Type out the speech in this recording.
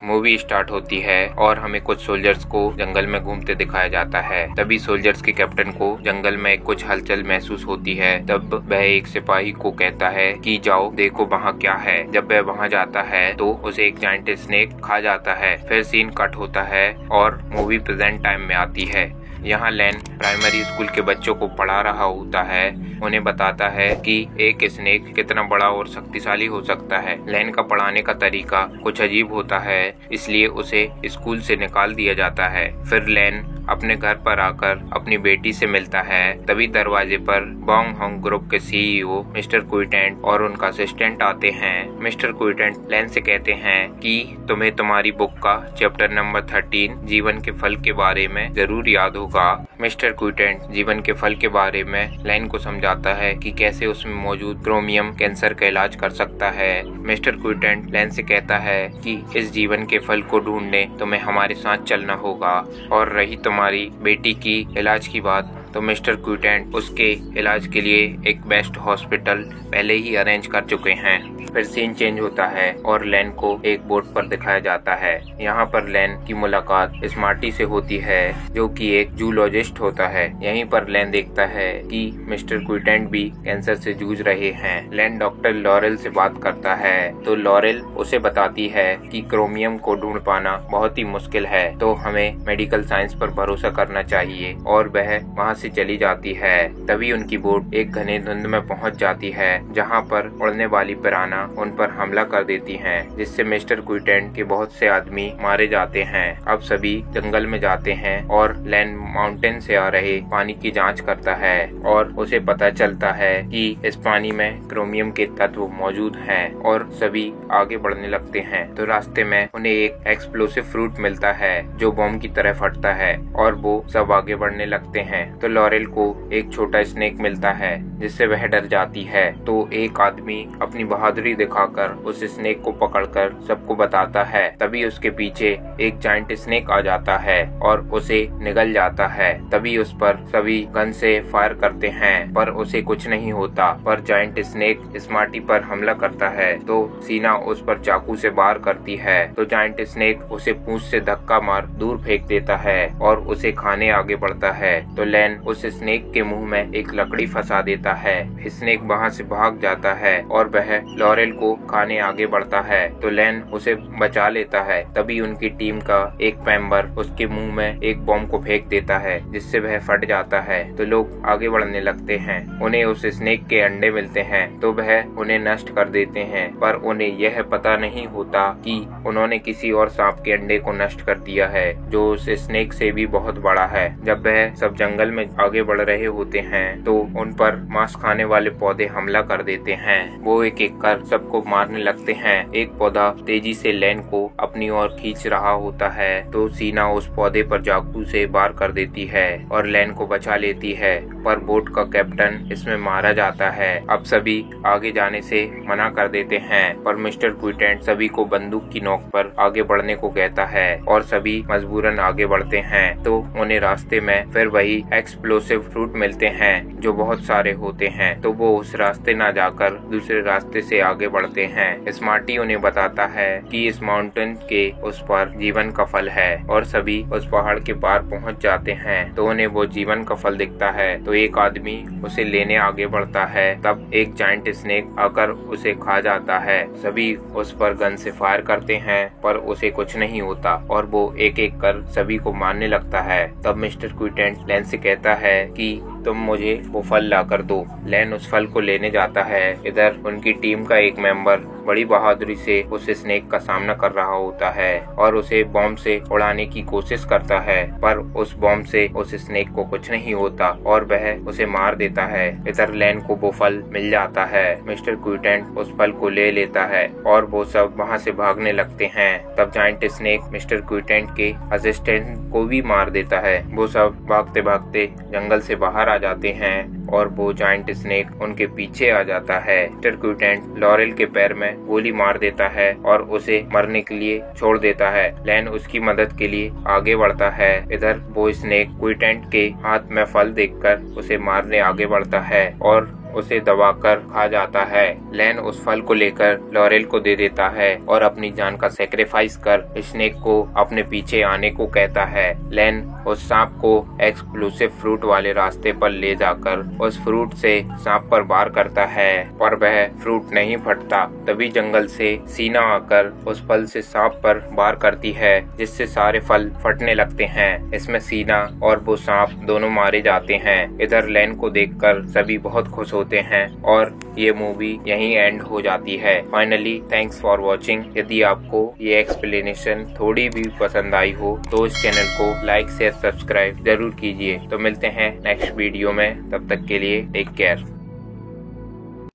Movie start होती है और हमें कुछ सोल्जर्स को जंगल में घूमते दिखाया जाता है। तभी सोल्जर्स के कैप्टन को जंगल में कुछ हलचल महसूस होती है। तब वह एक सिपाही को कहता है कि जाओ देखो वहाँ क्या है। जब वह वहाँ जाता है तो उसे एक जायंट स्नेक खा जाता है। फिर सीन कट होता है और मूवी प्रेजेंट टाइम में आती है। यहाँ लैन प्राइमरी स्कूल के बच्चों को पढ़ा रहा होता है। उन्हें बताता है कि एक स्नेक कितना बड़ा और शक्तिशाली हो सकता है। लैन का पढ़ाने का तरीका कुछ अजीब होता है, इसलिए उसे स्कूल से निकाल दिया जाता है। फिर लैन अपने घर पर आकर अपनी बेटी से मिलता है। तभी दरवाजे पर बोंग होंग ग्रुप के सीईओ मिस्टर क्विटेंट और उनका असिस्टेंट आते हैं। मिस्टर क्विटेंट लैन से कहते हैं कि तुम्हें तुम्हारी बुक का चैप्टर नंबर 13 जीवन के फल के बारे में जरूर याद होगा। मिस्टर क्विटेंट जीवन के फल के बारे में लैन को समझाता है कि कैसे उसमें मौजूद क्रोमियम कैंसर का इलाज कर सकता है। मिस्टर क्विटेंट लैन से कहता है कि इस जीवन के फल को ढूंढने तुम्हें हमारे साथ चलना होगा। और रही तुम्हारी बेटी की इलाज की बात, तो मिस्टर क्विटेंट उसके इलाज के लिए एक बेस्ट हॉस्पिटल पहले ही अरेंज कर चुके हैं। फिर सीन चेंज होता है और लैन को एक बोट पर दिखाया जाता है। यहाँ पर लैन की मुलाकात स्मार्टी से होती है, जो कि एक जूलॉजिस्ट होता है। यहीं पर लैन देखता है कि मिस्टर क्विटेंट भी कैंसर से जूझ रहे हैं। लैन डॉक्टर लॉरेल से बात करता है तो लॉरेल उसे बताती है कि क्रोमियम को ढूंढ पाना बहुत ही मुश्किल है, तो हमें मेडिकल साइंस पर भरोसा करना चाहिए। और वह वहाँ से चली जाती है। तभी उनकी बोट एक घने धुंध में पहुँच जाती है, जहाँ पर उड़ने वाली पिराना उन पर हमला कर देती हैं, जिससे मिस्टर क्विटेंट के बहुत से आदमी मारे जाते हैं। अब सभी जंगल में जाते हैं और लैन माउंटेन से आ रहे पानी की जांच करता है और उसे पता चलता है कि इस पानी में क्रोमियम के तत्व मौजूद हैं और सभी आगे बढ़ने लगते हैं। तो रास्ते में उन्हें एक एक्सप्लोसिव फ्रूट मिलता है जो बम की तरह फटता है और वो सब आगे बढ़ने लगते हैं। तो लॉरेल को एक छोटा स्नेक मिलता है जिससे वह डर जाती है। तो एक आदमी अपनी बहादुरी दिखाकर उस स्नेक को पकड़कर सबको बताता है। तभी उसके पीछे एक जायंट स्नेक आ जाता है और उसे निगल जाता है। तभी उस पर सभी गन से फायर करते हैं पर उसे कुछ नहीं होता। पर जायंट स्नेक स्मार्टी पर हमला करता है तो सीना उस पर चाकू से वार करती है। तो जायंट स्नेक उसे पूंछ से धक्का मार दूर फेंक देता है और उसे खाने आगे बढ़ता है। तो लैन उस स्नेक के मुंह में एक लकड़ी फंसा देता है। स्नेक वहाँ से भाग जाता है और वह लॉरेल को खाने आगे बढ़ता है। तो लैन उसे बचा लेता है। तभी उनकी टीम का एक मेंबर उसके मुंह में एक बॉम्ब को फेंक देता है, जिससे वह फट जाता है। तो लोग आगे बढ़ने लगते हैं। उन्हें उस स्नेक के अंडे मिलते हैं तो वह उन्हें नष्ट कर देते हैं, पर उन्हें यह पता नहीं होता कि उन्होंने किसी और सांप के अंडे को नष्ट कर दिया है, जो उस स्नेक से भी बहुत बड़ा है। जब वह सब जंगल में आगे बढ़ रहे होते हैं तो उन पर मांस खाने वाले पौधे हमला कर देते हैं। वो एक एक कर सबको मारने लगते हैं। एक पौधा तेजी से लैन को अपनी ओर खींच रहा होता है तो सीना उस पौधे पर चाकू से वार कर देती है और लैन को बचा लेती है, पर बोट का कैप्टन इसमें मारा जाता है। अब सभी आगे जाने से मना कर देते हैं, पर मिस्टर क्विटेंट सभी को बंदूक की नोक पर आगे बढ़ने को कहता है और सभी मजबूरन आगे बढ़ते हैं। तो उन्हें रास्ते में फिर वही एक्सप्लोसिव फ्रूट मिलते हैं जो बहुत सारे होते हैं। तो वो उस रास्ते न जाकर दूसरे रास्ते से आगे बढ़ते हैं। स्मार्टी उन्हें बताता है कि इस माउंटेन के उस पर जीवन का फल है और सभी उस पहाड़ के पार पहुंच जाते हैं। तो उन्हें वो जीवन का फल दिखता है तो एक आदमी उसे लेने आगे बढ़ता है। तब एक जायंट स्नेक आकर उसे खा जाता है। सभी उस पर गन से फायर करते हैं पर उसे कुछ नहीं होता और वो एक एक कर सभी को मारने लगता है। तब मिस्टर क्विटेंट लैन से कहता है कि तुम मुझे वो फल ला कर दो। लैन उस फल को लेने जाता है। इधर उनकी टीम का एक मेंबर बड़ी बहादुरी से उस स्नेक का सामना कर रहा होता है और उसे बॉम्ब से उड़ाने की कोशिश करता है, पर उस बॉम्ब से उस स्नेक को कुछ नहीं होता और वह उसे मार देता है। इधर लैन को वो फल मिल जाता है। मिस्टर क्विटेंट उस फल को ले लेता है और वो सब वहाँ से भागने लगते हैं। तब जायंट स्नेक मिस्टर क्विटेंट के असिस्टेंट को भी मार देता है। वो सब भागते भागते जंगल से बाहर आ जाते हैं और वो जायंट स्नेक उनके पीछे आ जाता है। मिस्टर क्विटेंट लॉरेल के पैर में गोली मार देता है और उसे मरने के लिए छोड़ देता है। लैन उसकी मदद के लिए आगे बढ़ता है। इधर वो स्नेक क्विटेंट के हाथ में फल देखकर उसे मारने आगे बढ़ता है और उसे दबाकर खा जाता है। लेन उस फल को लेकर लॉरेल को दे देता है और अपनी जान का सैक्रिफाइस कर स्नेक को अपने पीछे आने को कहता है। लेन उस सांप को एक्सप्लोसिव फ्रूट वाले रास्ते पर ले जाकर उस फ्रूट से सांप पर वार करता है, पर वह फ्रूट नहीं फटता। तभी जंगल से सीना आकर उस फल से सांप पर वार करती है, जिससे सारे फल फटने लगते हैं। इसमें सीना और वो सांप दोनों मारे जाते हैं। इधर लेन को देखकर सभी बहुत खुश होते हैं और ये मूवी यहीं एंड हो जाती है। Finally thanks for watching. यदि आपको ये एक्सप्लेनेशन थोड़ी भी पसंद आई हो तो इस चैनल को लाइक शेयर सब्सक्राइब जरूर कीजिए। तो मिलते हैं नेक्स्ट वीडियो में, तब तक के लिए टेक केयर।